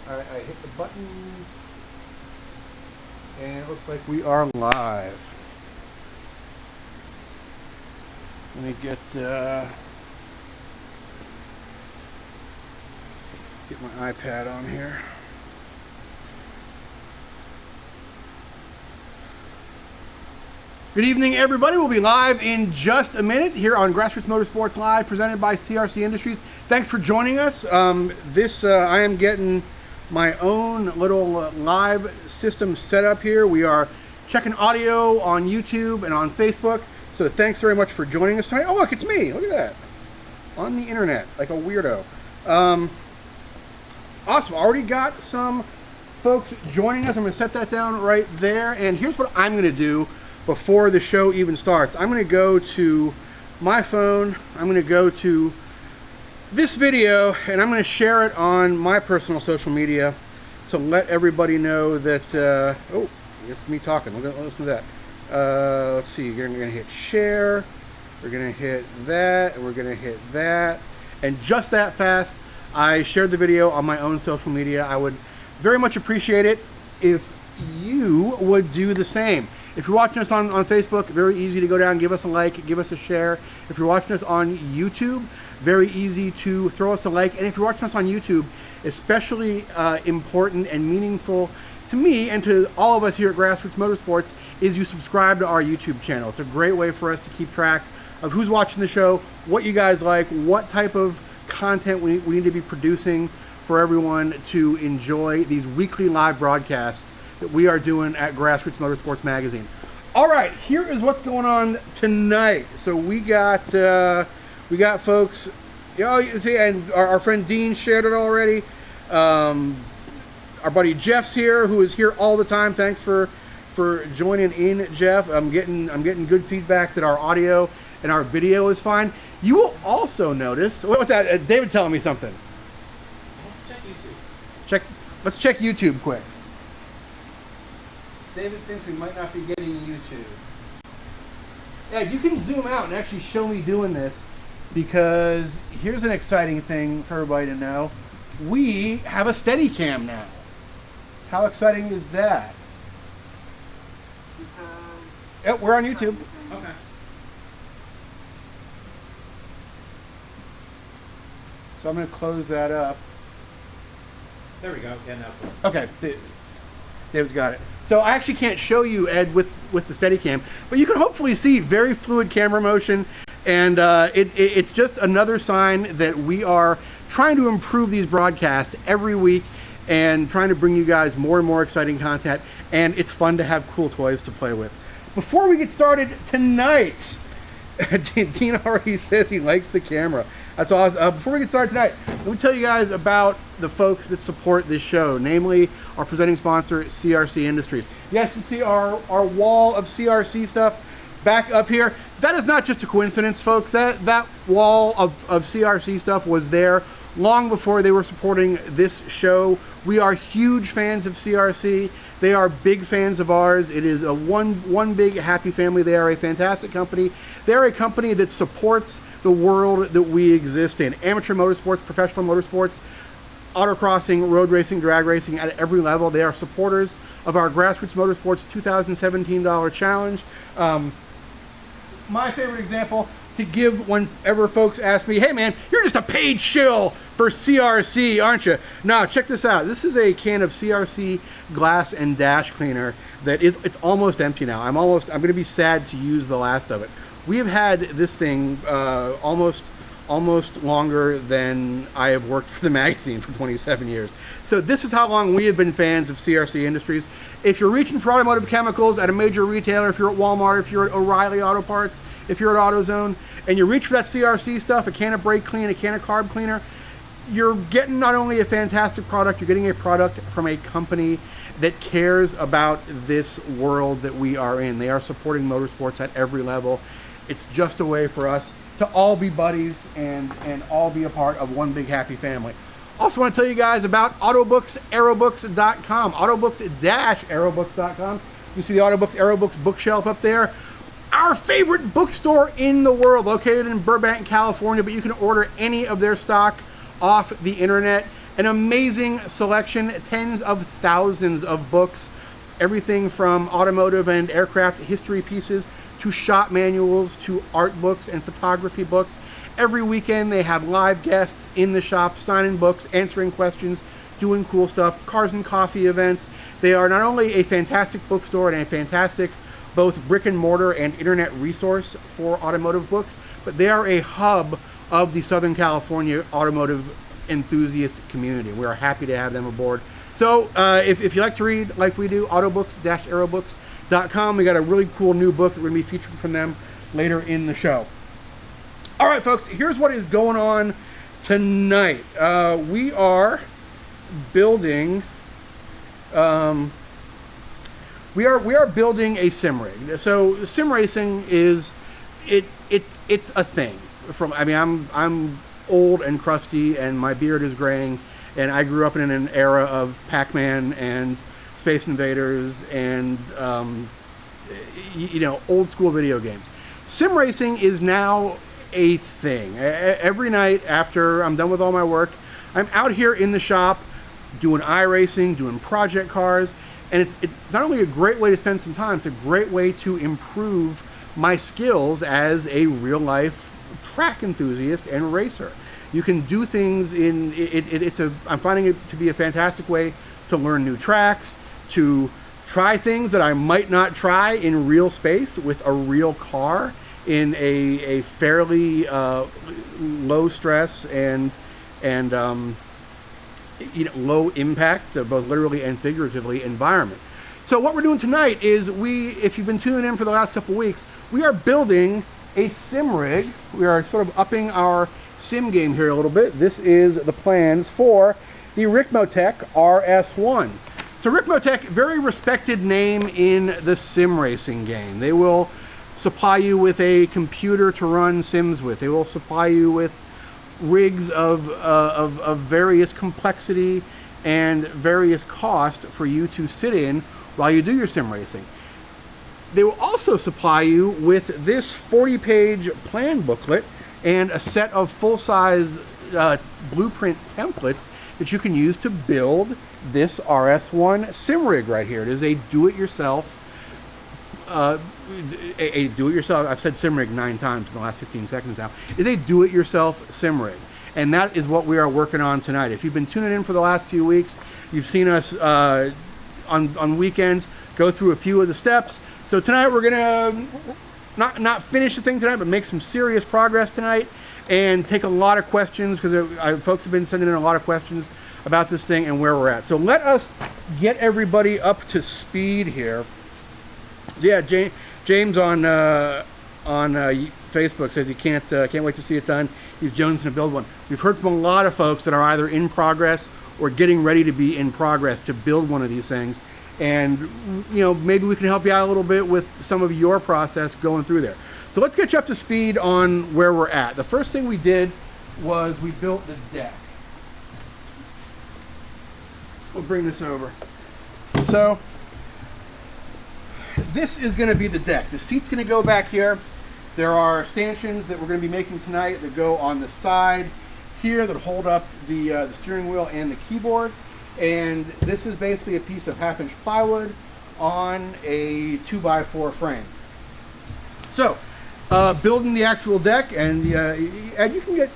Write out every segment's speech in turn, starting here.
I hit the button, and it looks like we are live. Let me get my iPad on here. Good evening, everybody. We'll be live in just a minute here on Grassroots Motorsports Live, presented by CRC Industries. Thanks for joining us. I am getting my own little live system set up here. We are checking audio on YouTube and on Facebook. So thanks very much for joining us tonight. Oh, look, it's me. Look at that. On the internet, like a weirdo. Awesome. Already got some folks joining us. I'm going to set that down right there. And here's what I'm going to do before the show even starts. I'm going to go to my phone. I'm going to go to this video, and I'm going to share it on my personal social media to let everybody know that, oh, it's me talking. Listen to that. Let's see, you're going to hit share. We're going to hit that, and we're going to hit that. And just that fast, I shared the video on my own social media. I would very much appreciate it if you would do the same. If you're watching us on Facebook, very easy to go down, give us a like, give us a share. If you're watching us on YouTube, very easy to throw us a like. And if you're watching us on YouTube, especially important and meaningful to me and to all of us here at Grassroots Motorsports is you subscribe to our YouTube channel. It's a great way for us to keep track of who's watching the show, what you guys like, what type of content we need to be producing for everyone to enjoy these weekly live broadcasts that we are doing at Grassroots Motorsports Magazine. All right, here is what's going on tonight. So we got folks, you know, you see, and our friend Dean shared it already. Our buddy Jeff's here, who is here all the time. Thanks for joining in, Jeff. I'm getting good feedback that our audio and our video is fine. You will also notice, what's that? David telling me something. Check YouTube. Let's check YouTube quick. David thinks we might not be getting YouTube. Ed, you can zoom out and actually show me doing this, because here's an exciting thing for everybody to know. We have a Steadicam now. How exciting is that? Yep, we're on YouTube. Okay. So I'm going to close that up. There we go. Yeah, now. Okay, David's got it. So I actually can't show you, Ed, with the Steadicam, but you can hopefully see very fluid camera motion, and it's just another sign that we are trying to improve these broadcasts every week and trying to bring you guys more and more exciting content, and it's fun to have cool toys to play with. Before we get started tonight, Dean already says he likes the camera. That's awesome. Before we get started tonight, let me tell you guys about the folks that support this show, namely our presenting sponsor, CRC Industries. You guys can see our wall of CRC stuff back up here. That is not just a coincidence, folks. That wall of CRC stuff was there long before they were supporting this show. We are huge fans of CRC. They are big fans of ours. It is a one big happy family. They are a fantastic company. They're a company that supports the world that we exist in. Amateur motorsports, professional motorsports, autocrossing, road racing, drag racing at every level. They are supporters of our Grassroots Motorsports 2017 Challenge. My favorite example to give whenever folks ask me, hey man, you're just a paid shill for CRC, aren't you? No, check this out. This is a can of CRC glass and dash cleaner it's almost empty now. I'm going to be sad to use the last of it. We have had this thing almost longer than I have worked for the magazine, for 27 years. So this is how long we have been fans of CRC Industries. If you're reaching for automotive chemicals at a major retailer, if you're at Walmart, if you're at O'Reilly Auto Parts, if you're at AutoZone, and you reach for that CRC stuff, a can of brake clean, a can of carb cleaner, you're getting not only a fantastic product, you're getting a product from a company that cares about this world that we are in. They are supporting motorsports at every level. It's just a way for us to all be buddies and all be a part of one big happy family. Also want to tell you guys about Autobooks.com, Autobooks-Aerobooks.com. You see the Autobooks Aerobooks bookshelf up there. Our favorite bookstore in the world, located in Burbank, California, but you can order any of their stock off the internet. An amazing selection, tens of thousands of books, everything from automotive and aircraft history pieces to shop manuals to art books and photography books. Every weekend they have live guests in the shop, signing books, answering questions, doing cool stuff, cars and coffee events. They are not only a fantastic bookstore and a fantastic both brick and mortar and internet resource for automotive books, but they are a hub of the Southern California automotive enthusiast community. We are happy to have them aboard. So if you like to read like we do, autobooks-aerobooks.com. We got a really cool new book that we're going to be featuring from them later in the show. All right, folks, here's what is going on tonight. We are building we are building a sim rig. So sim racing is it's a thing. I'm old and crusty and my beard is graying, and I grew up in an era of Pac-Man and Space Invaders and old school video games. Sim racing is now a thing. Every night after I'm done with all my work, I'm out here in the shop doing iRacing, doing project cars, and it's not only a great way to spend some time, it's a great way to improve my skills as a real life track enthusiast and racer. You can do things I'm finding it to be a fantastic way to learn new tracks, to try things that I might not try in real space with a real car in a fairly low stress and low impact, both literally and figuratively, environment. So what we're doing tonight is if you've been tuning in for the last couple weeks, we are building a sim rig. We are sort of upping our sim game here a little bit. This is the plans for the Ricmotech RS1. So Ricmotech, very respected name in the sim racing game. They will supply you with a computer to run sims with. They will supply you with rigs of various complexity and various cost for you to sit in while you do your sim racing. They will also supply you with this 40-page plan booklet and a set of full-size blueprint templates that you can use to build this RS1 sim rig right here. It is a do-it-yourself, I've said sim rig 9 times in the last 15 seconds now, is a do-it-yourself sim rig. And that is what we are working on tonight. If you've been tuning in for the last few weeks, you've seen us on weekends go through a few of the steps. So tonight we're gonna not finish the thing tonight, but make some serious progress tonight and take a lot of questions, because folks have been sending in a lot of questions about this thing and where we're at. So let us get everybody up to speed here. So yeah, James on Facebook says he can't wait to see it done. He's jonesing to build one. We've heard from a lot of folks that are either in progress or getting ready to be in progress to build one of these things. And maybe we can help you out a little bit with some of your process going through there. So let's get you up to speed on where we're at. The first thing we did was we built the deck. We'll bring this over. So this is going to be the deck. The seat's going to go back here. There are stanchions that we're going to be making tonight that go on the side here that hold up the steering wheel and the keyboard. And this is basically a piece of 1/2-inch plywood on a 2x4 frame. So, building the actual deck, and you can get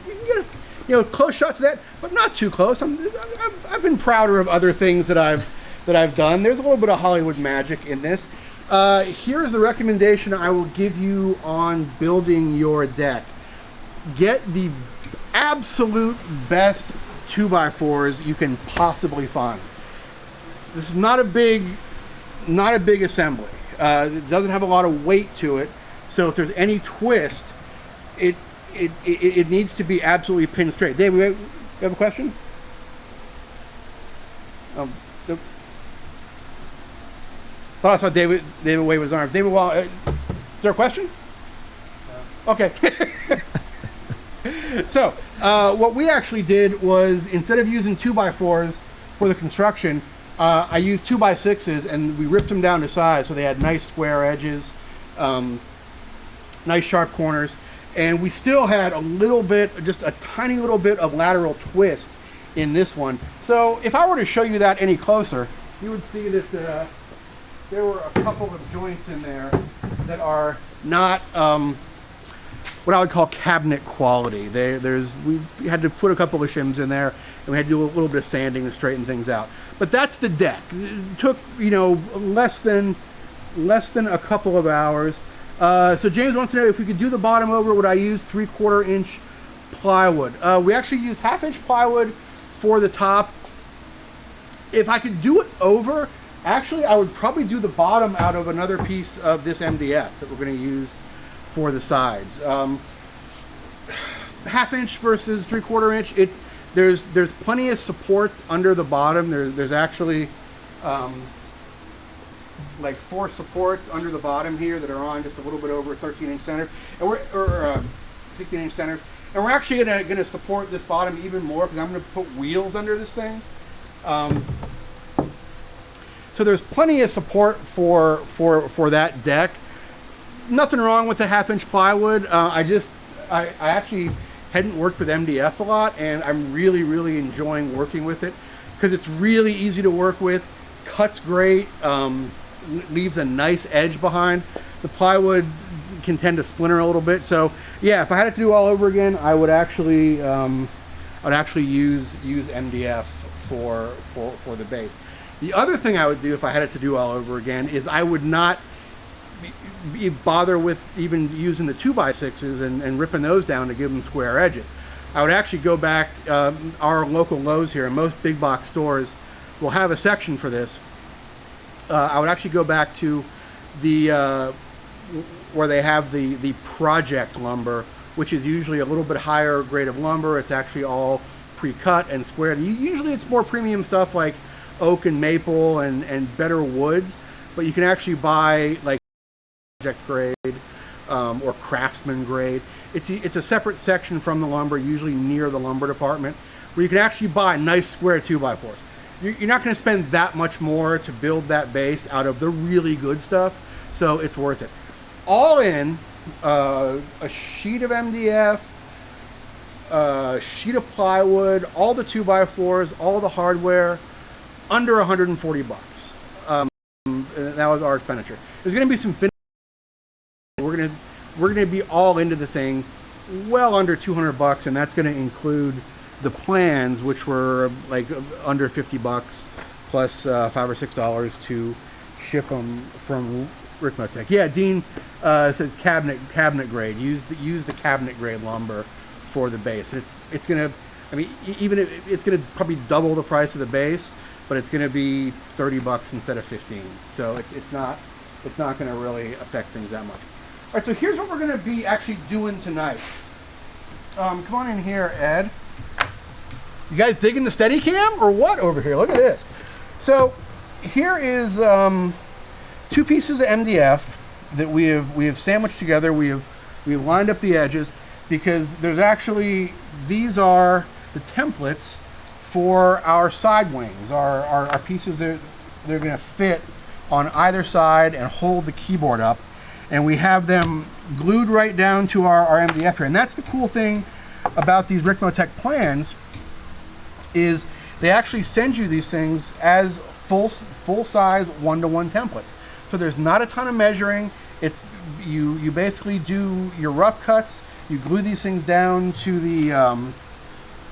close shots of that, but not too close. I've been prouder of other things that I've done. There's a little bit of Hollywood magic in this. Here's the recommendation I will give you on building your deck. Get the absolute best 2x4s you can possibly find. This is not a big assembly. It doesn't have a lot of weight to it, so if there's any twist, it needs to be absolutely pinned straight. Dave, you have a question? Nope. Thought I saw David wave his arms. David, is there a question? No. Okay. So, what we actually did was, instead of using 2x4s for the construction, I used 2x6s, and we ripped them down to size so they had nice square edges, nice sharp corners, and we still had a little bit, just a tiny little bit of lateral twist in this one. So if I were to show you that any closer, you would see that there were a couple of joints in there that are not what I would call cabinet quality. We had to put a couple of shims in there, and we had to do a little bit of sanding to straighten things out. But that's the deck. It took, you know, less than a couple of hours. So James wants to know if we could do the bottom over, would I use 3/4 inch plywood? We actually used 1/2 inch plywood for the top. If I could do it over, actually I would probably do the bottom out of another piece of this MDF that we're going to use for the sides. 1/2 inch versus 3/4 inch, there's plenty of support under the bottom. There's actually like 4 supports under the bottom here that are on just a little bit over 13-inch center, and we're 16-inch centers, and we're actually gonna support this bottom even more because I'm gonna put wheels under this thing. So there's plenty of support for that deck. Nothing wrong with the 1/2 inch plywood. I actually hadn't worked with MDF a lot, and I'm really enjoying working with it because it's really easy to work with, cuts great, leaves a nice edge behind. The plywood can tend to splinter a little bit. So yeah, if I had to do all over again, I would actually use MDF for the base. The other thing I would do if I had it to do all over again is I would not bother with even using the 2x6s and ripping those down to give them square edges. I would actually go back, our local Lowe's here, and most big box stores will have a section for this. I would actually go back to the where they have the project lumber, which is usually a little bit higher grade of lumber. It's actually all pre-cut and squared. Usually it's more premium stuff like oak and maple and better woods, but you can actually buy like project grade or craftsman grade. It's a separate section from the lumber, usually near the lumber department, where you can actually buy nice square 2x4s. You're not going to spend that much more to build that base out of the really good stuff, so it's worth it. All in, a sheet of MDF, a sheet of plywood, all the 2x4s, all the hardware, under 140 bucks. That was our expenditure. There's going to be some finish. We're going to be all into the thing, well under 200 bucks, and that's going to include the plans, which were like under 50 bucks, plus $5 or $6 to ship them from Ricmotech. Yeah, Dean said cabinet grade. Use the cabinet grade lumber for the base. It's gonna, I mean, even if it's gonna probably double the price of the base, but it's gonna be 30 bucks instead of 15. So it's not gonna really affect things that much. All right, so here's what we're gonna be actually doing tonight. Come on in here, Ed. You guys digging the Steadicam or what over here? Look at this. So here is 2 pieces of MDF that we have sandwiched together. We have lined up the edges because there's actually, these are the templates for our side wings, our pieces that they're going to fit on either side and hold the keyboard up, and we have them glued right down to our MDF here. And that's the cool thing about these Ricmotech plans, is they actually send you these things as full size 1-to-1 templates. So there's not a ton of measuring. It's you basically do your rough cuts. You glue these things down to the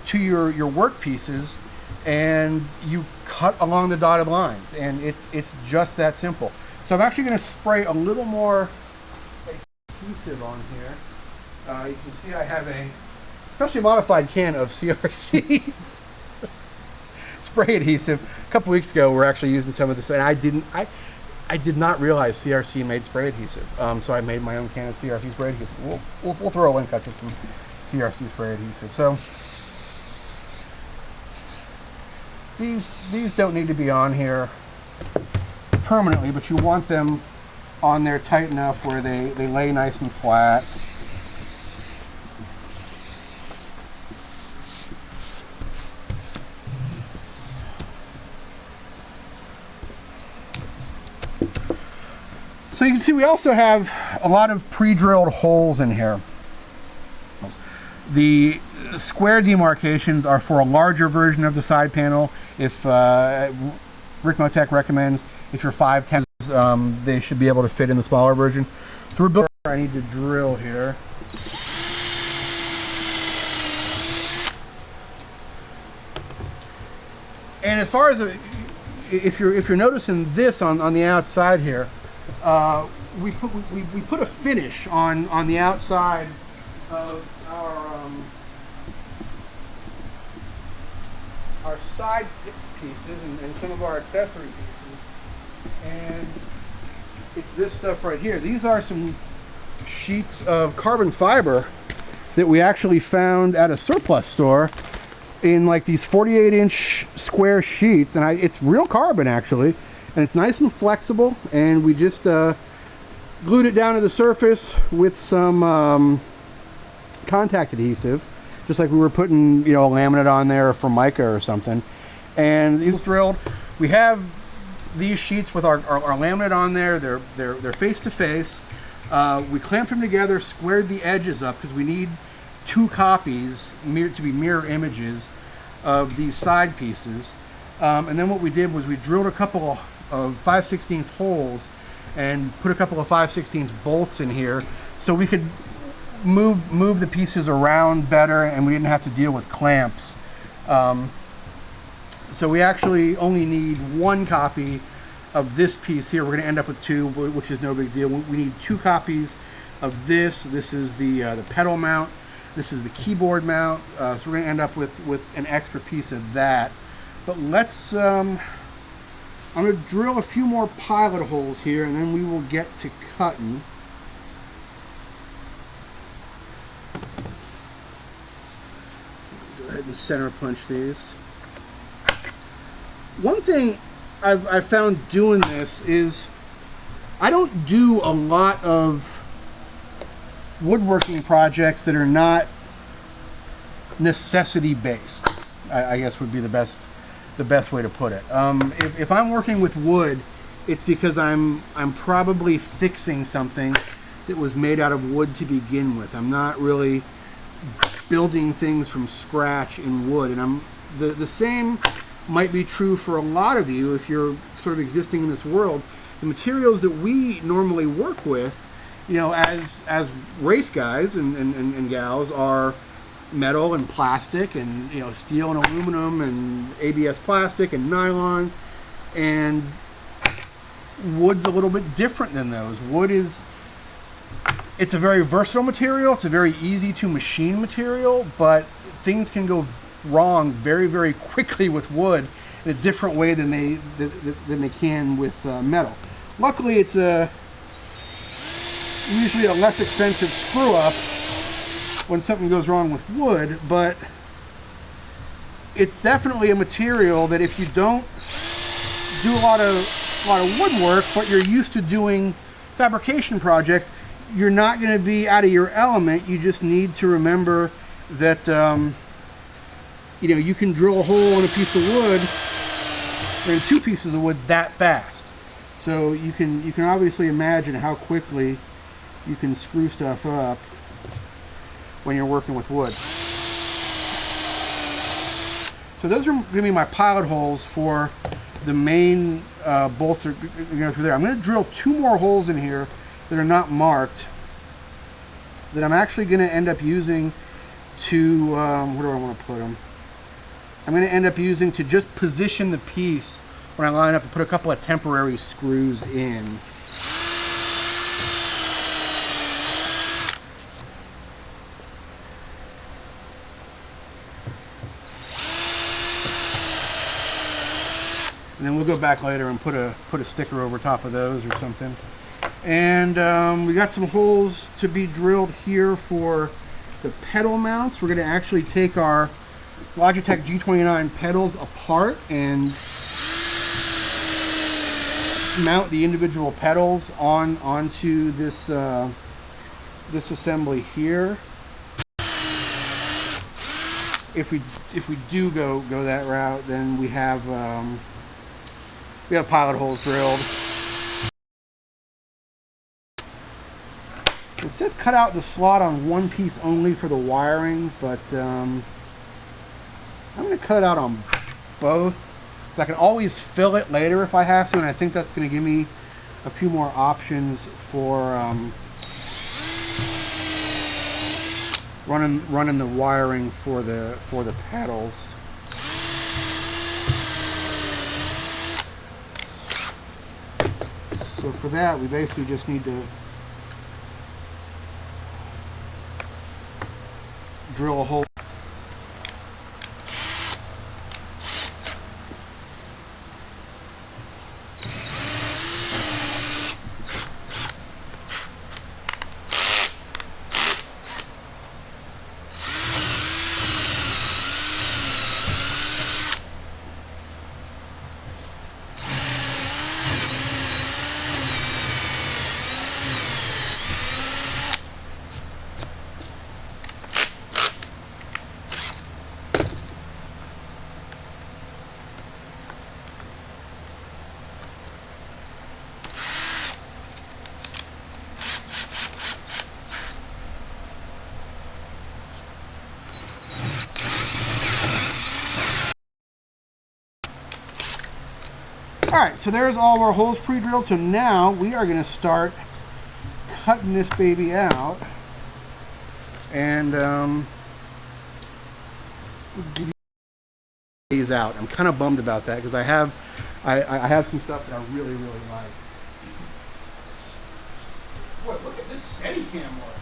to your work pieces, and you cut along the dotted lines. And it's just that simple. So I'm actually going to spray a little more adhesive on here. You can see I have a specially modified can of CRC spray adhesive. A couple weeks ago, we're actually using some of this, and I did not realize CRC made spray adhesive. So I made my own can of CRC spray adhesive. We'll throw a link up to some CRC spray adhesive. So these don't need to be on here permanently, but you want them on there tight enough where they lay nice and flat. So you can see we also have a lot of pre-drilled holes in here. square demarcations are for a larger version of the side panel. If Ricmotech recommends if you're 5/10, they should be able to fit in the smaller version. So we're building. I need to drill here. And as far as if you're noticing this on the outside here, we put a finish on the outside of our side pieces and some of our accessory pieces, and it's this stuff right here. These are some sheets of carbon fiber that we actually found at a surplus store in like these 48-inch square sheets, and it's real carbon actually, and it's nice and flexible, and we just glued it down to the surface with some contact adhesive, just like we were putting, a laminate on there for mica or something. And these drilled. We have these sheets with our laminate on there. They're face to face. We clamped them together, squared the edges up because we need 2 copies to be mirror images of these side pieces. And then what we did was we drilled a couple of 5/16 holes and put a couple of 5/16 bolts in here so we could move the pieces around better, and we didn't have to deal with clamps. So we actually only need 1 copy of this piece here. We're going to end up with 2, which is no big deal. We need 2 copies of this. This is the pedal mount. This is the keyboard mount. So we're going to end up with an extra piece of that. But let's, I'm going to drill a few more pilot holes here, and then we will get to cutting. Go ahead and center punch these. One thing I've found doing this is I don't do a lot of woodworking projects that are not necessity based, I guess would be the best way to put it. If I'm working with wood, it's because I'm probably fixing something that was made out of wood to begin with. I'm not really building things from scratch in wood, and the same might be true for a lot of you if you're sort of existing in this world. The materials that we normally work with, as race guys and gals, are metal and plastic and steel and aluminum and ABS plastic and nylon, and wood's a little bit different than those. Wood it's a very versatile material. It's a very easy to machine material, but things can go wrong very, very quickly with wood in a different way than they can with metal. Luckily, it's usually a less expensive screw up when something goes wrong with wood, but it's definitely a material that if you don't do a lot of woodwork, but you're used to doing fabrication projects, you're not going to be out of your element. You just need to remember that you can drill a hole in a piece of wood or in 2 pieces of wood that fast. So you can obviously imagine how quickly you can screw stuff up when you're working with wood. So those are going to be my pilot holes for the main bolts that are going to go through there. I'm going to drill 2 more holes in here that are not marked that I'm actually going to end up using to, where do I want to put them? I'm going to end up using to just position the piece when I line up to put a couple of temporary screws in. And then we'll go back later and put a sticker over top of those or something. And we got some holes to be drilled here for the pedal mounts. We're going to actually take our Logitech G29 pedals apart and mount the individual pedals onto this this assembly here. If we do go that route, then we have pilot holes drilled. It says cut out the slot on one piece only for the wiring, but I'm going to cut it out on both. So I can always fill it later if I have to, and I think that's going to give me a few more options for running the wiring for the pedals. So for that, we basically just need to drill a hole. Alright, so there's all of our holes pre-drilled. So now we are going to start cutting this baby out. And give you these out. I'm kind of bummed about that because I have some stuff that I really, really like. Boy, look at this Steadicam work.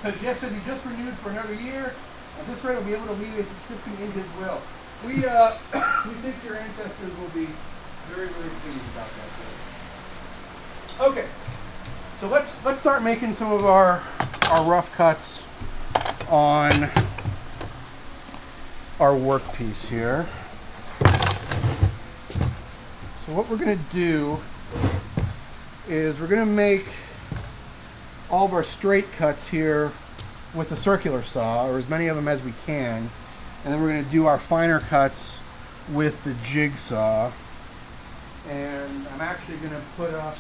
So Jeff said he just renewed for another year. At this rate, he'll be able to leave a subscription in his will. We think your ancestors will be very, very pleased about that. Okay, so let's start making some of our rough cuts on our workpiece here. So what we're going to do is we're going to make all of our straight cuts here with the circular saw, or as many of them as we can. And then we're going to do our finer cuts with the jigsaw. And I'm actually going to put up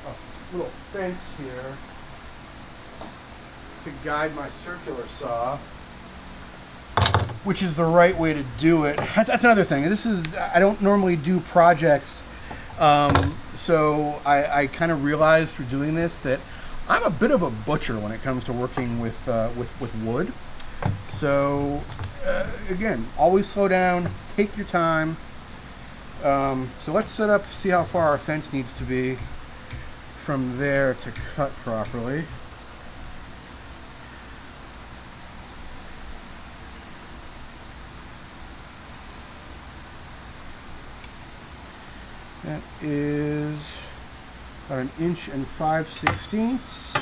a little fence here to guide my circular saw, which is the right way to do it. That's another thing. I don't normally do projects, so I kind of realized through doing this that I'm a bit of a butcher when it comes to working with wood. So again, always slow down, take your time. So let's set up, see how far our fence needs to be from there to cut properly. That is about 1 5/16 inches.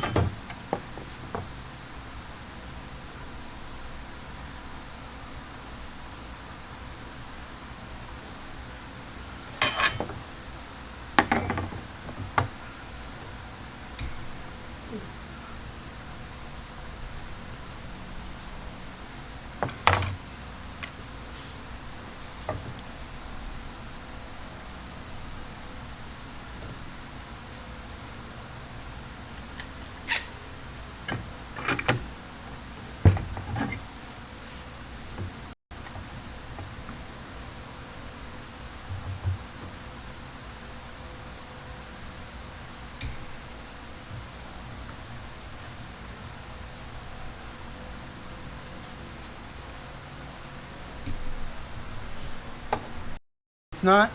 It's not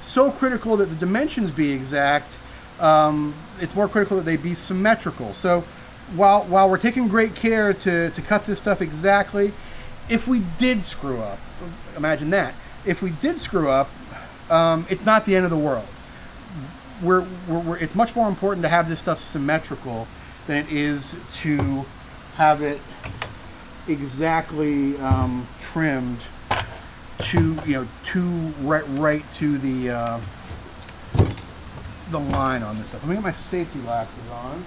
so critical that the dimensions be exact. It's more critical that they be symmetrical. So while we're taking great care to cut this stuff exactly, if we did screw up, imagine that. If we did screw up, it's not the end of the world. It's much more important to have this stuff symmetrical than it is to have it exactly trimmed to right to the line on this stuff. Let me get my safety glasses on.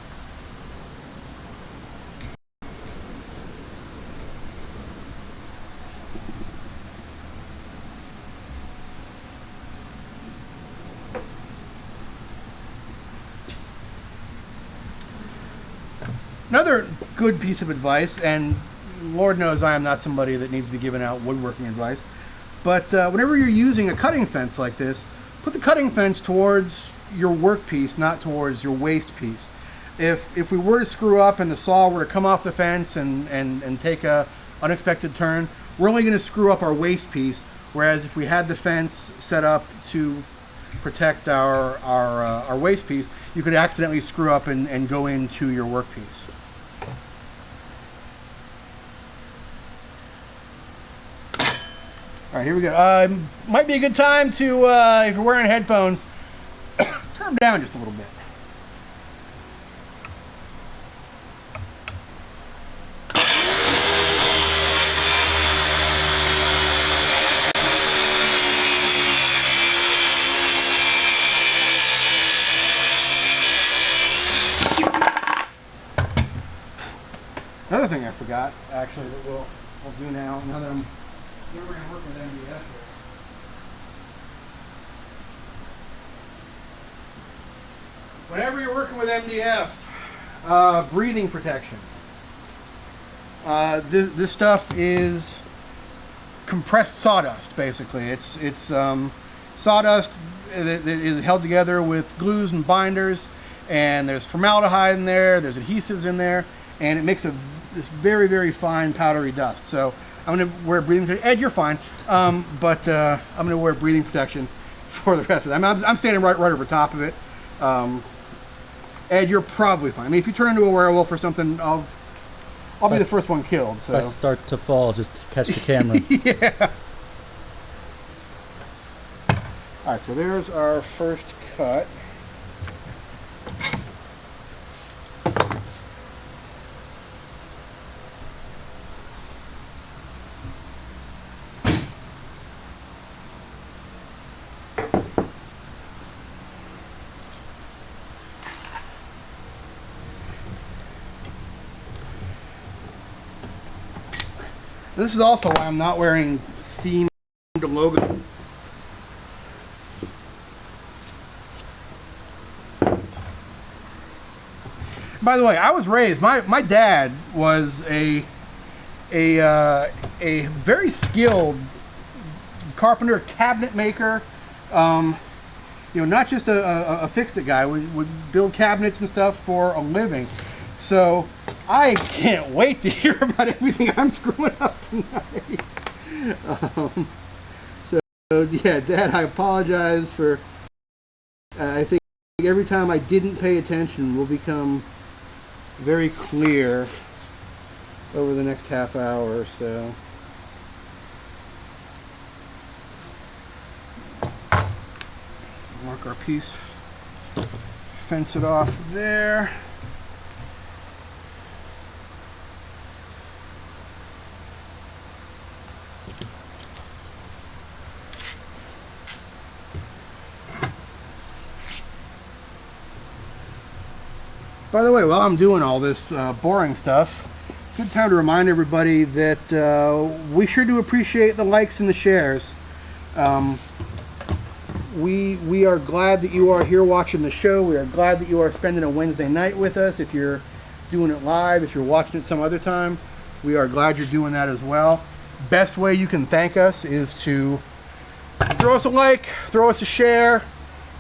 Another good piece of advice, and Lord knows I am not somebody that needs to be giving out woodworking advice, but whenever you're using a cutting fence like this, put the cutting fence towards your workpiece, not towards your waste piece. If we were to screw up and the saw were to come off the fence and take a unexpected turn, we're only going to screw up our waste piece, whereas if we had the fence set up to protect our waste piece, you could accidentally screw up and go into your workpiece. All right, here we go. Might be a good time to, if you're wearing headphones, turn them down just a little bit. Another thing I forgot, actually, that we'll do now that I'm working with MDF here. Whenever you're working with MDF, breathing protection. This stuff is compressed sawdust, basically. It's sawdust that is held together with glues and binders, and there's formaldehyde in there, there's adhesives in there, and it makes this very, very fine powdery dust. So I'm going to wear breathing protection. Ed, you're fine, but I'm going to wear breathing protection for the rest of it. I'm standing right over top of it. Ed, you're probably fine. I mean, if you turn into a werewolf or something, I'll be the first one killed. So if I start to fall, just catch the camera. Yeah. All right, so there's our first cut. This is also why I'm not wearing themed logo. By the way, I was raised, my dad was a very skilled carpenter, cabinet maker, you know, not just a fix-it guy, would build cabinets and stuff for a living. So I can't wait to hear about everything I'm screwing up tonight. So yeah, Dad, I apologize for, I think every time I didn't pay attention will become very clear over the next half hour or so. Mark our piece, fence it off there. By the way, while I'm doing all this boring stuff, good time to remind everybody that we sure do appreciate the likes and the shares. We are glad that you are here watching the show. We are glad that you are spending a Wednesday night with us. If you're doing it live, if you're watching it some other time, we are glad you're doing that as well. Best way you can thank us is to throw us a like, throw us a share.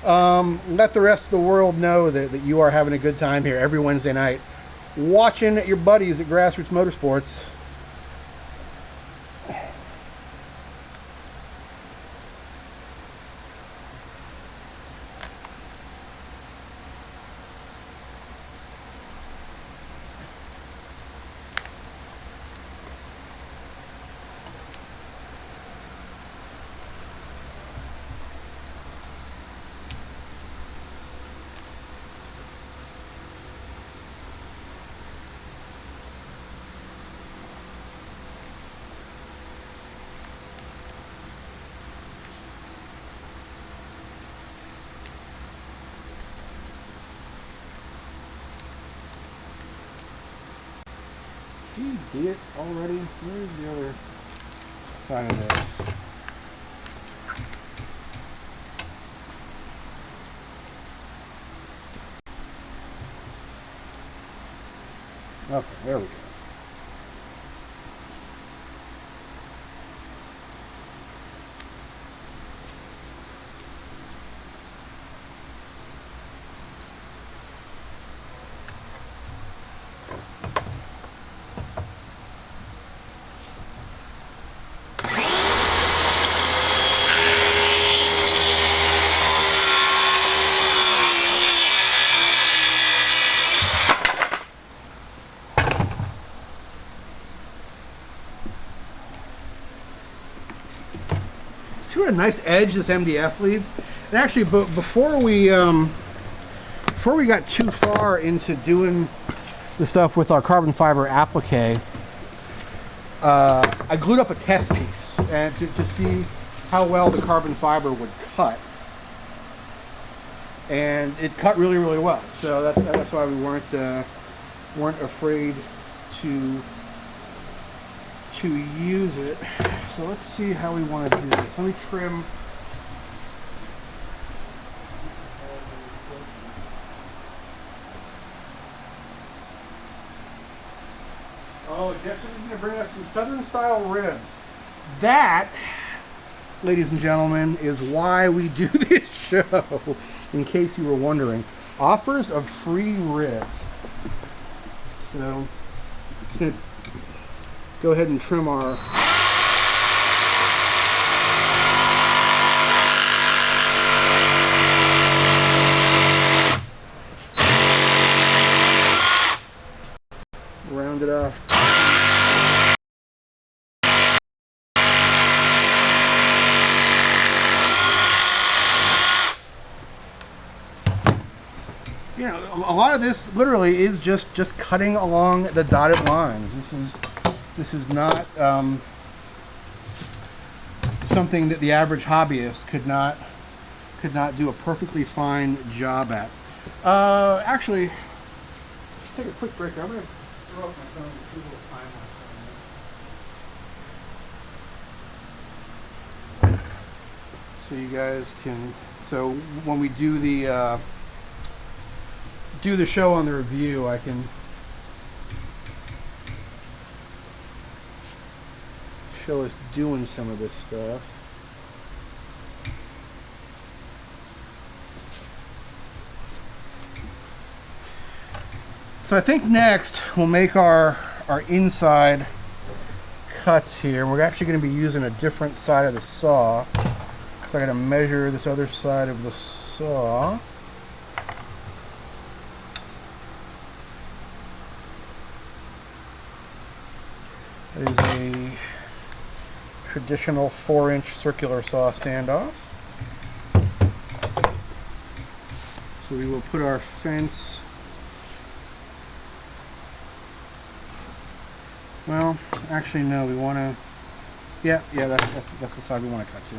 Let the rest of the world know that you are having a good time here every Wednesday night, watching your buddies at Grassroots Motorsports. She did it already? Where's the other side of this? Okay, there we go. See what a nice edge this MDF leaves? And actually, before we got too far into doing the stuff with our carbon fiber applique, I glued up a test piece and to see how well the carbon fiber would cut. And it cut really, really well. So that's why we weren't afraid to use it. So let's see how we want to do this. Let me trim. Oh, Jefferson's going to bring us some Southern style ribs. That, ladies and gentlemen, is why we do this show, in case you were wondering. Offers of free ribs. So, just going to go ahead and trim our round it off. You know, a lot of this literally is just cutting along the dotted lines. This is not something that the average hobbyist could not do a perfectly fine job at. Actually, let's take a quick break here. I'm going to throw up my phone and do a little time lapse on this. So you guys can. So when we do the show on the review, I can show us doing some of this stuff. So I think next we'll make our inside cuts here. We're actually going to be using a different side of the saw. So I got to measure this other side of the saw. That is a traditional 4-inch circular saw standoff. So we will put our fence. Well, actually no, we want to. Yeah, that's the side we want to cut to.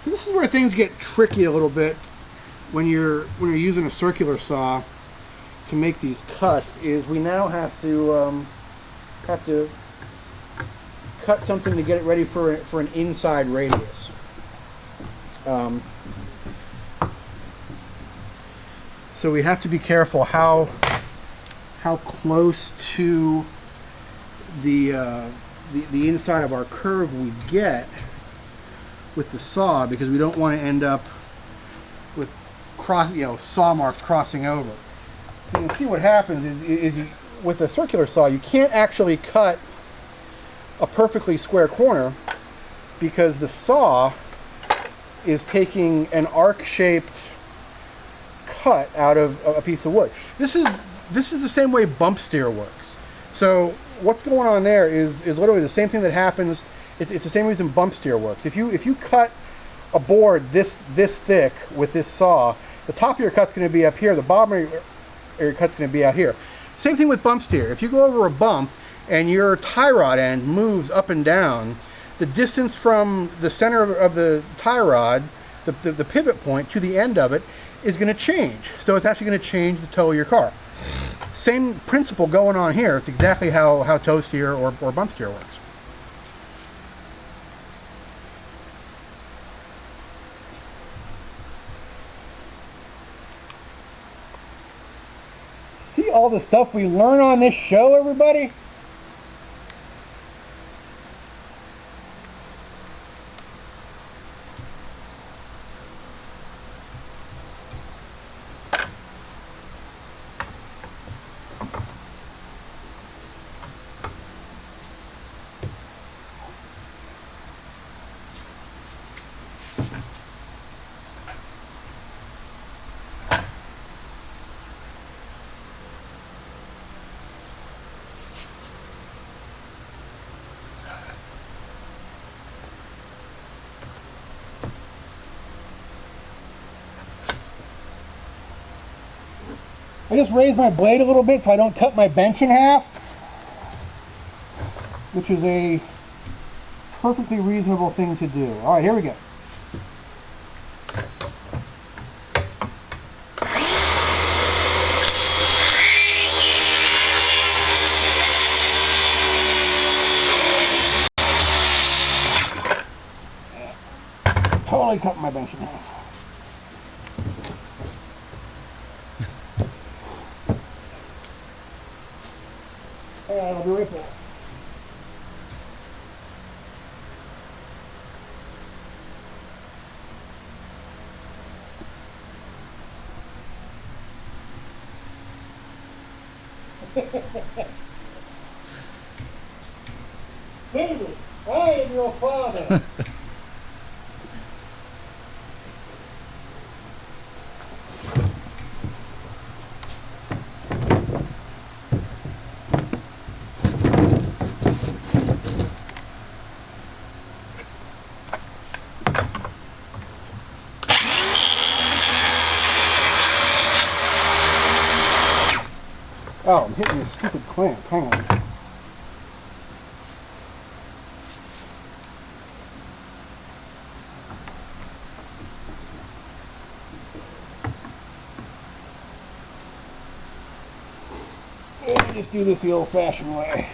This is where things get tricky a little bit when you're using a circular saw to make these cuts. Is we now have to cut something to get it ready for an inside radius. So we have to be careful how close to the inside of our curve we get with the saw, because we don't want to end up with saw marks crossing over. You can see what happens is with a circular saw, you can't actually cut a perfectly square corner because the saw is taking an arc-shaped cut out of a piece of wood. This is the same way bump steer works. So what's going on there is literally the same thing that happens. It's the same reason bump steer works. If you cut a board this thick with this saw, the top of your cut's going to be up here, the bottom of your cut's going to be out here. Same thing with bump steer. If you go over a bump and your tie rod end moves up and down, the distance from the center of the tie rod, the pivot point, to the end of it is going to change. So it's actually going to change the toe of your car. Same principle going on here. It's exactly how toe steer or bump steer works. See all the stuff we learn on this show, everybody? I just raised my blade a little bit so I don't cut my bench in half, which is a perfectly reasonable thing to do. All right, here we go. Totally cut my bench in half. And I'll be right back. Baby, I am your father. Oh, I'm hitting this stupid clamp. Hang on. Let me just do this the old-fashioned way.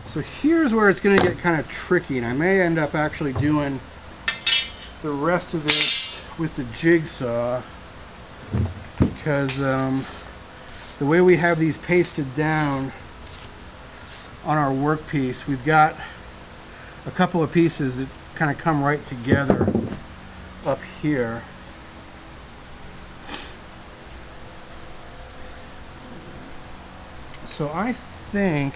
So here's where it's going to get kind of tricky, and I may end up actually doing the rest of this with the jigsaw, because the way we have these pasted down on our workpiece, we've got a couple of pieces that kind of come right together up here. So I think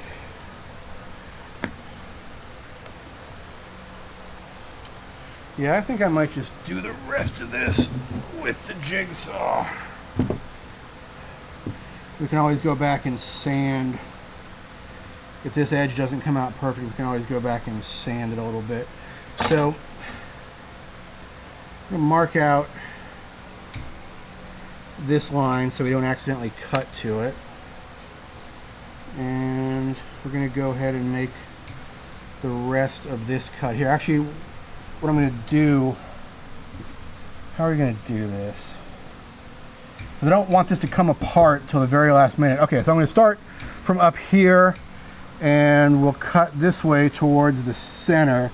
I might just do the rest of this with the jigsaw. We can always go back and sand. If this edge doesn't come out perfect, we can always go back and sand it a little bit. So I'm going to mark out this line so we don't accidentally cut to it. And we're going to go ahead and make the rest of this cut here. Actually, what I'm going to do, how are we going to do this? Because I don't want this to come apart till the very last minute. Okay, so I'm going to start from up here, and we'll cut this way towards the center,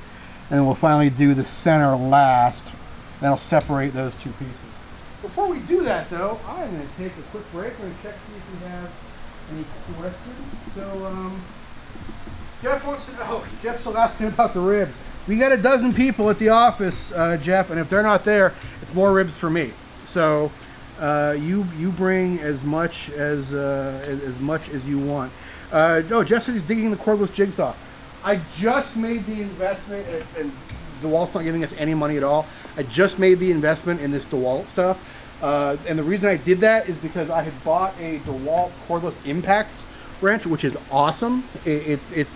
and then we'll finally do the center last. That'll separate those two pieces. Before we do that, though, I'm going to take a quick break. We're going to check see if we have any questions. So, Jeff wants to know. Jeff's still asking about the ribs. We got a dozen people at the office, Jeff, and if they're not there, it's more ribs for me. So You bring as much as you want. No, Jeff said he's digging the cordless jigsaw. I just made the investment, and DeWalt's not giving us any money at all. I just made the investment in this DeWalt stuff, and the reason I did that is because I had bought a DeWalt cordless impact wrench, which is awesome. It's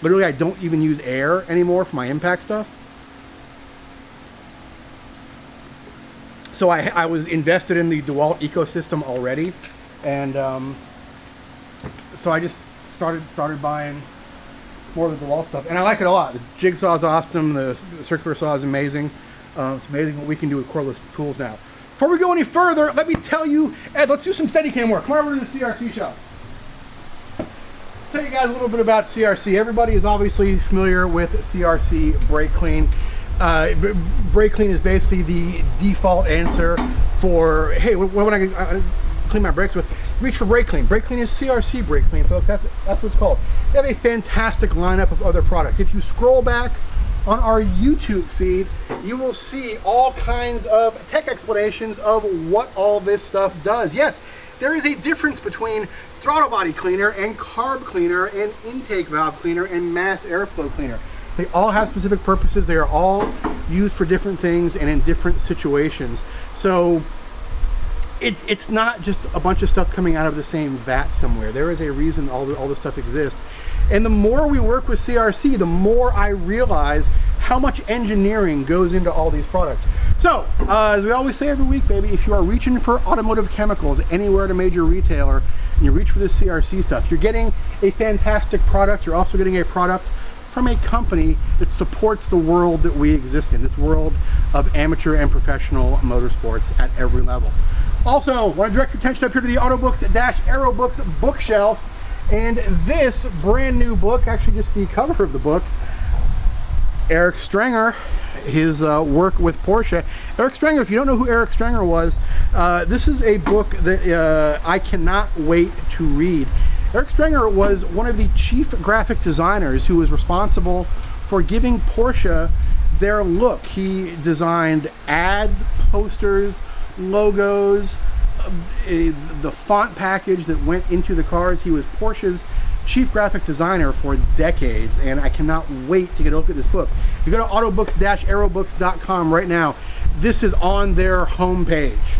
literally, I don't even use air anymore for my impact stuff. So I was invested in the DeWalt ecosystem already, and so I just started buying more of the DeWalt stuff, and I like it a lot. The jigsaw is awesome. The circular saw is amazing. It's amazing what we can do with cordless tools now. Before we go any further, let me tell you, Ed, let's do some Steadicam work. Come over to the CRC shelf. Tell you guys a little bit about CRC. Everybody is obviously familiar with CRC brake clean. Brake clean is basically the default answer for, hey, what would I clean my brakes with? Reach for brake clean. Brake clean is CRC brake clean, folks. That's what it's called. They have a fantastic lineup of other products. If you scroll back on our YouTube feed, you will see all kinds of tech explanations of what all this stuff does. Yes, there is a difference between throttle body cleaner and carb cleaner and intake valve cleaner and mass airflow cleaner. They all have specific purposes. They are all used for different things and in different situations. So it's not just a bunch of stuff coming out of the same vat somewhere. There is a reason all this stuff exists. And the more we work with CRC, the more I realize how much engineering goes into all these products. So, as we always say every week, baby, if you are reaching for automotive chemicals anywhere at a major retailer, and you reach for this CRC stuff, you're getting a fantastic product. You're also getting a product from a company that supports the world that we exist in, this world of amateur and professional motorsports at every level. Also, want to direct your attention up here to the Autobooks-Aerobooks bookshelf, and this brand new book, actually just the cover of the book, Eric Strenger, his work with Porsche. Eric Strenger, if you don't know who Eric Strenger was, this is a book that I cannot wait to read. Eric Strenger was one of the chief graphic designers who was responsible for giving Porsche their look. He designed ads, posters, logos, the font package that went into the cars. He was Porsche's chief graphic designer for decades, and I cannot wait to get a look at this book. If you go to autobooks-aerobooks.com right now, this is on their homepage.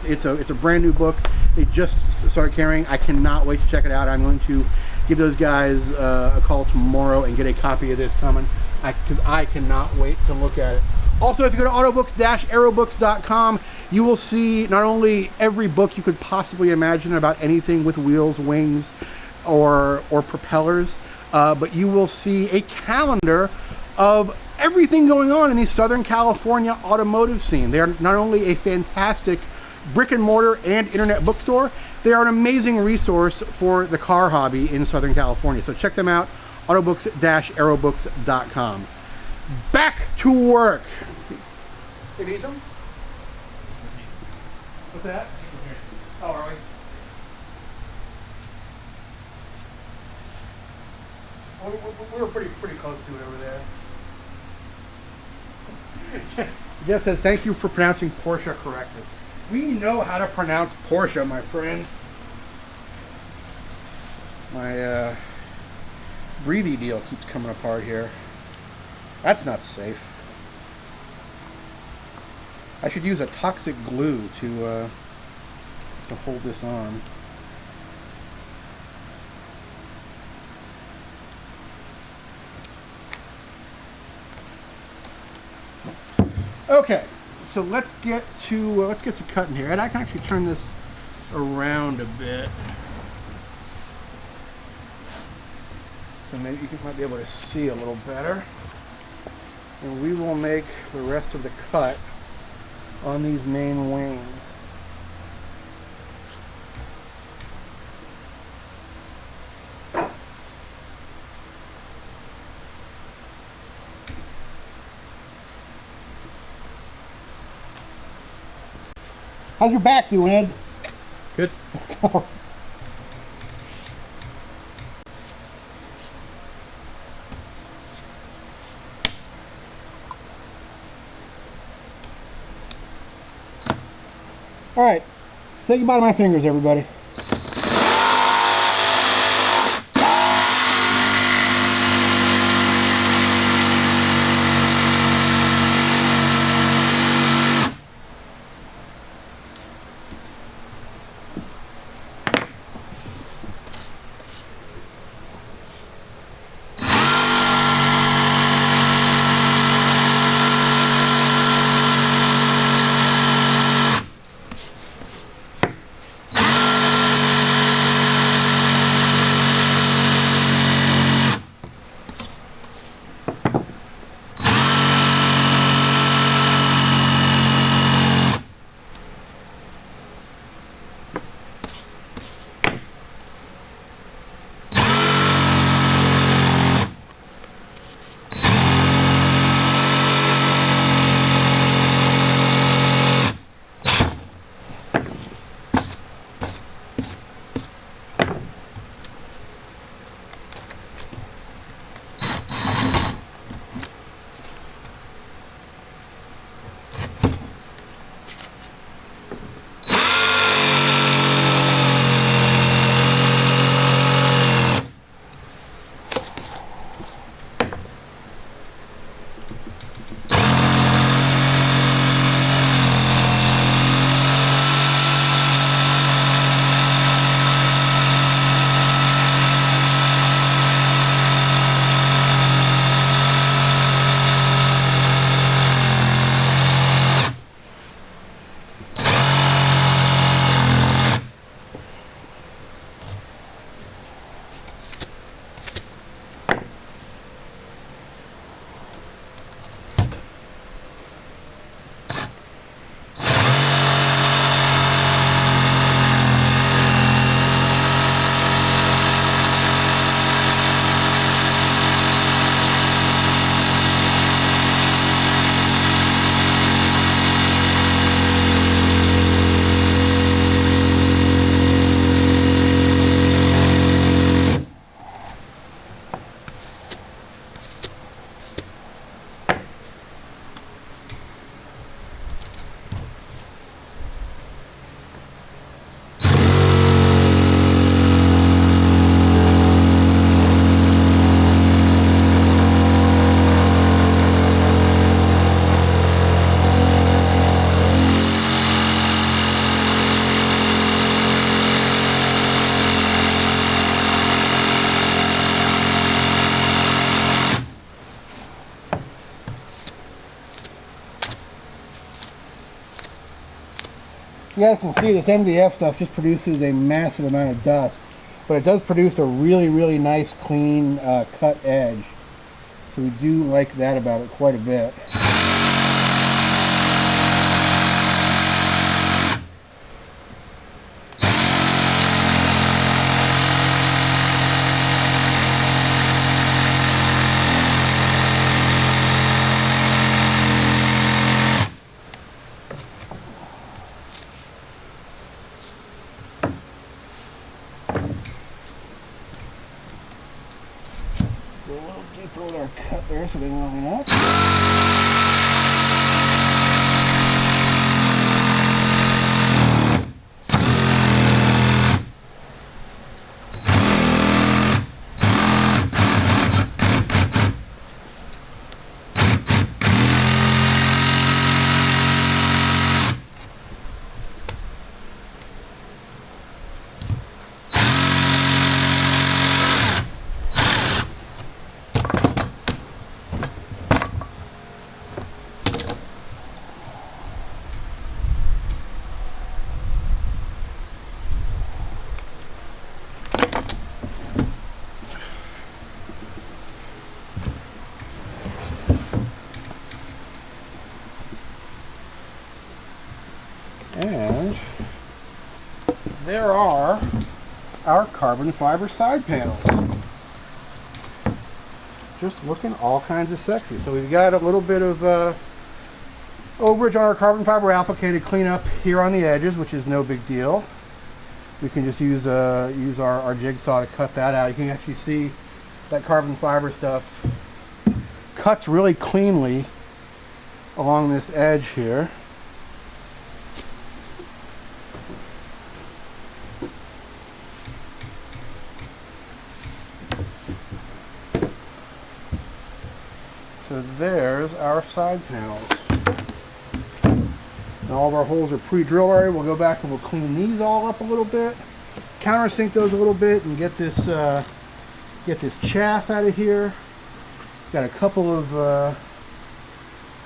It's a brand new book. They just started carrying. I cannot wait to check it out. I'm going to give those guys a call tomorrow and get a copy of this coming, because I cannot wait to look at it. Also, if you go to autobooks-aerobooks.com, you will see not only every book you could possibly imagine about anything with wheels, wings, or propellers, but you will see a calendar of everything going on in the Southern California automotive scene. They are not only a fantastic brick and mortar and internet bookstore, they are an amazing resource for the car hobby in Southern California. So check them out, autobooks-aerobooks.com. Back to work. You need some? What's that? Oh, are we? We were pretty close to it over there. Jeff says, thank you for pronouncing Porsche correctly. We know how to pronounce Porsche, my friend. My breathy deal keeps coming apart here. That's not safe. I should use a toxic glue to hold this on. Okay, so let's get to cutting here, and I can actually turn this around a bit, so maybe you might be able to see a little better. And we will make the rest of the cut on these main wings. How's your back doing, Ed? Good. All right, Say goodbye to my fingers, everybody. You guys can see this MDF stuff just produces a massive amount of dust, but it does produce a really, really nice, clean cut edge. So we do like that about it quite a bit. Go a little deeper with our cut there so they don't line up. And there are our carbon fiber side panels. Just looking all kinds of sexy. So we've got a little bit of overage on our carbon fiber applicator cleanup here on the edges, which is no big deal. We can just use our jigsaw to cut that out. You can actually see that carbon fiber stuff cuts really cleanly along this edge here. there's our side panels. Now all of our holes are pre-drilled already. We'll go back and we'll clean these all up a little bit, countersink those a little bit, and get this chaff out of here. Got a couple of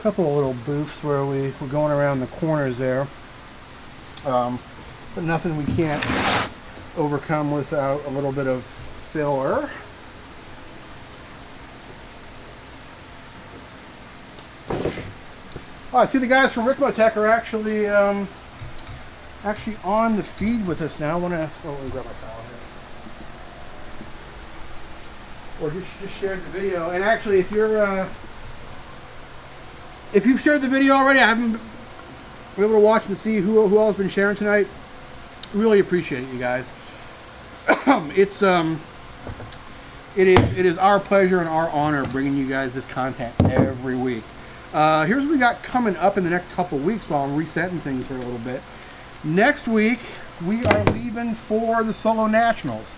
little boofs where we're going around the corners there, but nothing we can't overcome without a little bit of filler. Oh, I see the guys from Ricmotech are actually on the feed with us now. Let me grab my towel here. Or just shared the video. And actually, if you've shared the video already, I haven't been able to watch and see who all has been sharing tonight. Really appreciate it, you guys. It is our pleasure and our honor bringing you guys this content every week. Here's what we got coming up in the next couple weeks while I'm resetting things for a little bit. Next week, we are leaving for the Solo Nationals.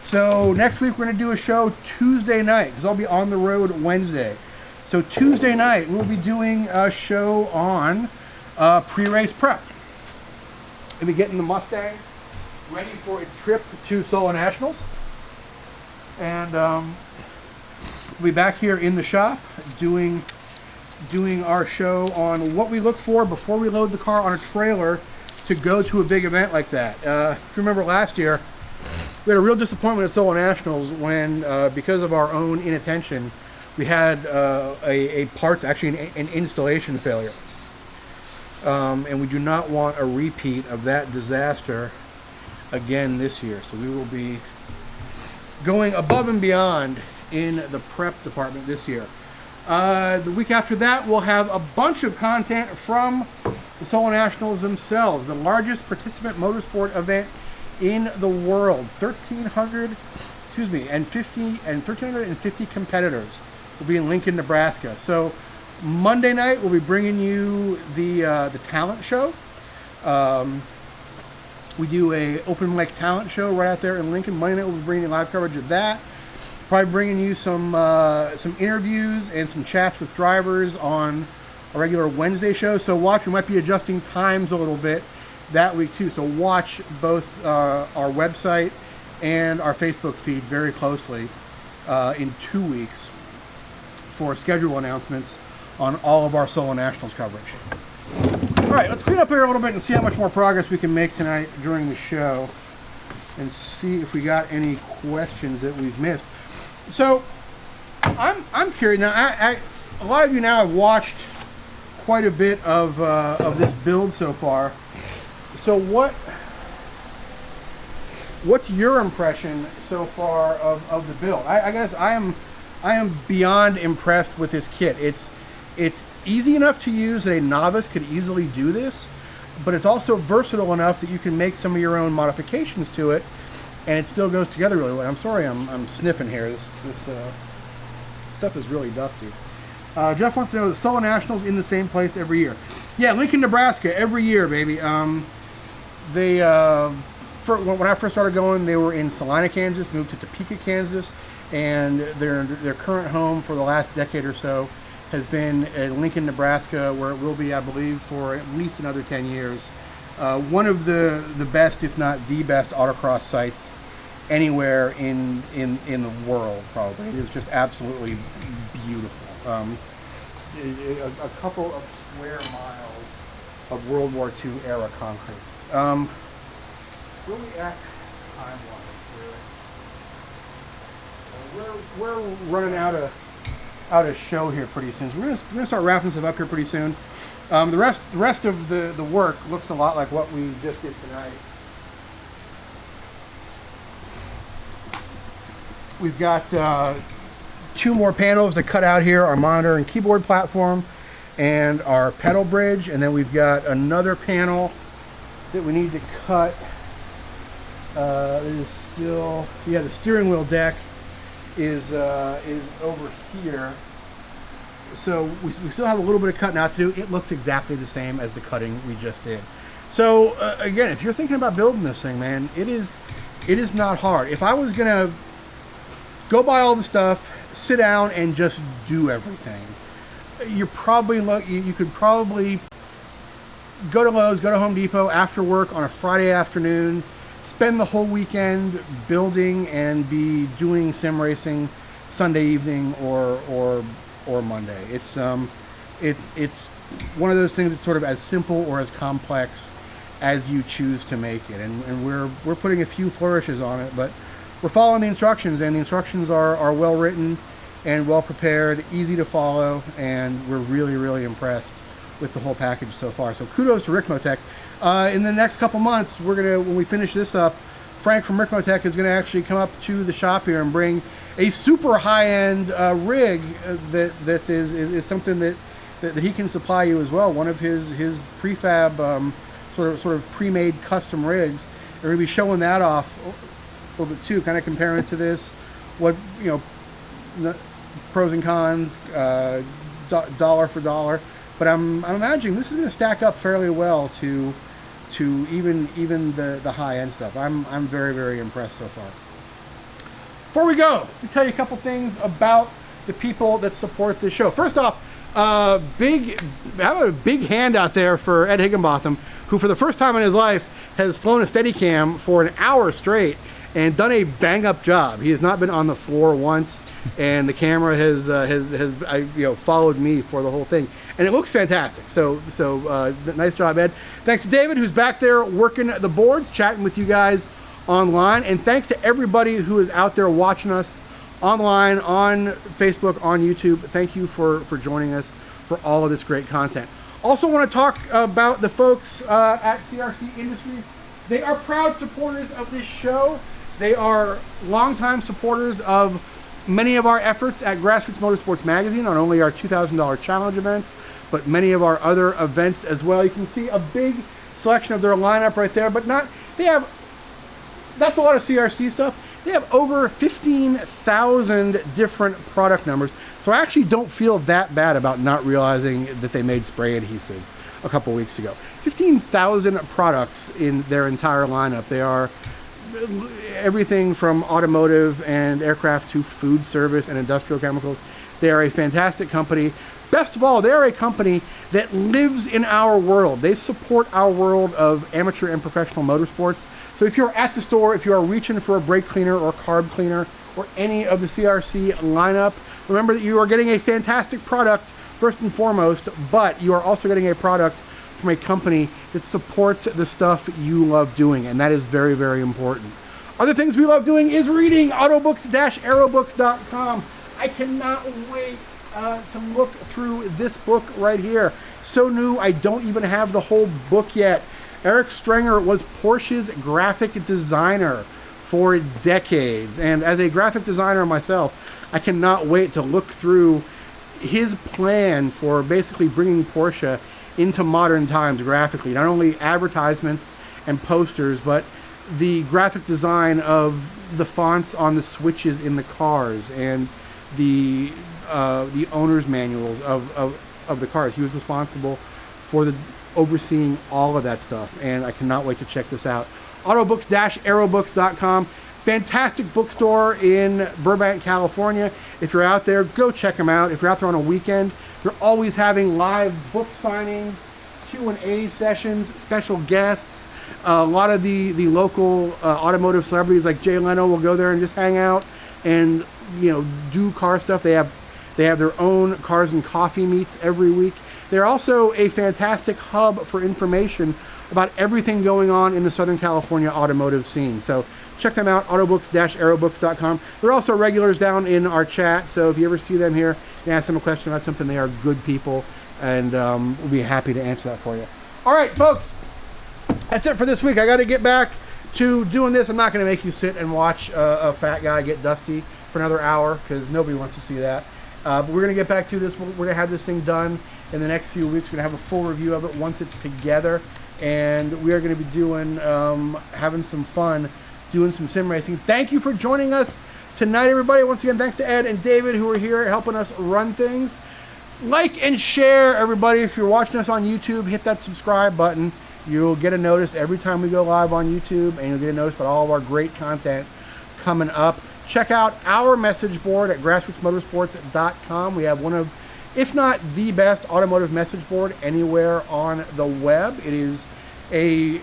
So next week, we're going to do a show Tuesday night because I'll be on the road Wednesday. So Tuesday night, we'll be doing a show on pre-race prep. We'll be getting the Mustang ready for its trip to Solo Nationals. And we'll be back here in the shop doing our show on what we look for before we load the car on a trailer to go to a big event like that. If you remember last year, we had a real disappointment at Solo Nationals when, because of our own inattention, we had a parts, actually an installation failure. And we do not want a repeat of that disaster again this year. So we will be going above and beyond in the prep department this year. The week after that, we'll have a bunch of content from the Solo Nationals themselves, the largest participant motorsport event in the world. 1,350 competitors will be in Lincoln, Nebraska. So Monday night, we'll be bringing you the talent show. We do a open mic talent show right out there in Lincoln. Monday night, we'll be bringing you live coverage of that. Probably bringing you some interviews and some chats with drivers on a regular Wednesday show. So watch, we might be adjusting times a little bit that week too. So watch both our website and our Facebook feed very closely in 2 weeks for schedule announcements on all of our Solo Nationals coverage. All right, let's clean up here a little bit and see how much more progress we can make tonight during the show and see if we got any questions that we've missed. So I'm curious now. A lot of you now have watched quite a bit of this build so far. So what's your impression so far of the build? I guess I am beyond impressed with this kit. It's easy enough to use that a novice could easily do this, but it's also versatile enough that you can make some of your own modifications to it, and it still goes together really well. I'm sorry, I'm sniffing here. This stuff is really dusty. Jeff wants to know, the Solo Nationals in the same place every year? Yeah, Lincoln, Nebraska, every year, baby. When I first started going, they were in Salina, Kansas, moved to Topeka, Kansas, and their current home for the last decade or so has been at Lincoln, Nebraska, where it will be, I believe, for at least another 10 years. One of the best, if not the best, autocross sites anywhere in the world, probably. It is just absolutely beautiful. A couple of square miles of World War II era concrete. Where are we at time-wise? We're running out of show here pretty soon. So we're gonna start wrapping stuff up here pretty soon. The rest of the work looks a lot like what we just did tonight. We've got 2 more panels to cut out here, our monitor and keyboard platform and our pedal bridge, and then we've got another panel that we need to cut. It is still, yeah, the steering wheel deck is over here. So we still have a little bit of cutting out to do. It looks exactly the same as the cutting we just did. So again, if you're thinking about building this thing, man, it is not hard. If I was gonna go buy all the stuff, sit down and just do everything, you're probably you could probably go to Lowe's, go to Home Depot after work on a Friday afternoon, spend the whole weekend building and be doing sim racing Sunday evening or Monday. It's one of those things that's sort of as simple or as complex as you choose to make it, and we're putting a few flourishes on it, but we're following the instructions, and the instructions are well written and well prepared, easy to follow, and we're really impressed with the whole package so far. So kudos to Ricmotech. In the next couple months, when we finish this up, Frank from Ricmotech is gonna actually come up to the shop here and bring a super high-end rig that is something that he can supply you as well. One of his prefab sort of pre-made custom rigs. We're gonna be showing that off a little bit too, kind of comparing it to this, what, you know, pros and cons, dollar for dollar. But I'm imagining this is going to stack up fairly well to even the high end stuff. I'm very impressed so far. Before we go, let me tell you a couple things about the people that support this show. First off, I have a big hand out there for Ed Higginbotham, who for the first time in his life has flown a Steadicam for an hour straight and done a bang-up job. He has not been on the floor once, and the camera has followed me for the whole thing, and it looks fantastic. So nice job, Ed. Thanks to David, who's back there working the boards, chatting with you guys online, and thanks to everybody who is out there watching us online, on Facebook, on YouTube. Thank you for joining us for all of this great content. Also want to talk about the folks at CRC Industries. They are proud supporters of this show. They are longtime supporters of many of our efforts at Grassroots Motorsports Magazine, not only our $2,000 challenge events, but many of our other events as well. You can see a big selection of their lineup right there, but that's a lot of CRC stuff. They have over 15,000 different product numbers. So I actually don't feel that bad about not realizing that they made spray adhesive a couple weeks ago. 15,000 products in their entire lineup. They are everything from automotive and aircraft to food service and industrial chemicals. They are a fantastic company. Best of all, they're a company that lives in our world. They support our world of amateur and professional motorsports. So if you're at the store, if you are reaching for a brake cleaner or carb cleaner or any of the CRC lineup, remember that you are getting a fantastic product first and foremost, but you are also getting a product from a company that supports the stuff you love doing, and that is very important. Other things we love doing is reading. Autobooks-aerobooks.com. I cannot wait to look through this book right here. So new, I don't even have the whole book yet. Eric Strenger was Porsche's graphic designer for decades, and as a graphic designer myself, I cannot wait to look through his plan for basically bringing Porsche into modern times graphically. Not only advertisements and posters, but the graphic design of the fonts on the switches in the cars and the owner's manuals of the cars. He was responsible for overseeing all of that stuff, and I cannot wait to check this out. Autobooks-aerobooks.com. Fantastic bookstore in Burbank, California. If you're out there, go check them out. If you're out there on a weekend, they're always having live book signings, Q&A sessions, special guests. A lot of the local automotive celebrities like Jay Leno will go there and just hang out and do car stuff. They have their own cars and coffee meets every week. They're also a fantastic hub for information about everything going on in the Southern California automotive scene. So check them out, autobooks-aerobooks.com. They're also regulars down in our chat, so if you ever see them here, you can ask them a question about something. They are good people, and we'll be happy to answer that for you. All right, folks, that's it for this week. I got to get back to doing this. I'm not going to make you sit and watch a fat guy get dusty for another hour, because nobody wants to see that. But we're going to get back to this. We're going to have this thing done in the next few weeks. We're going to have a full review of it once it's together, and we are going to be doing having some fun doing some sim racing. Thank you for joining us tonight, everybody. Once again, thanks to Ed and David, who are here helping us run things. Like and share, everybody. If you're watching us on YouTube, hit that subscribe button. You'll get a notice every time we go live on YouTube, and you'll get a notice about all of our great content coming up. Check out our message board at grassrootsmotorsports.com. We have one of if not the best automotive message board anywhere on the web. It is a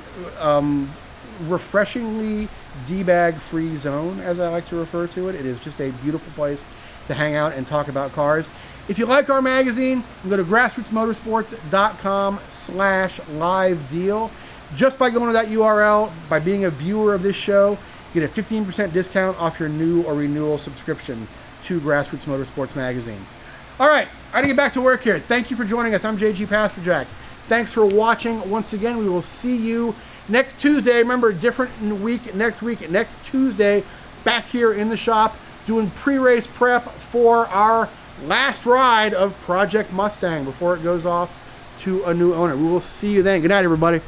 refreshingly debag free zone, as I like to refer to it. It is just a beautiful place to hang out and talk about cars. If you like our magazine, you can go to grassrootsmotorsports.com/live deal. Just by going to that URL, by being a viewer of this show, you get a 15% discount off your new or renewal subscription to Grassroots Motorsports Magazine. All right, I gotta get back to work here. Thank you for joining us. I'm JG Pasterjack. Thanks for watching once again. We will see you next Tuesday. Remember, different week next Tuesday, back here in the shop, doing pre-race prep for our last ride of Project Mustang before it goes off to a new owner. We will see you then. Good night, everybody.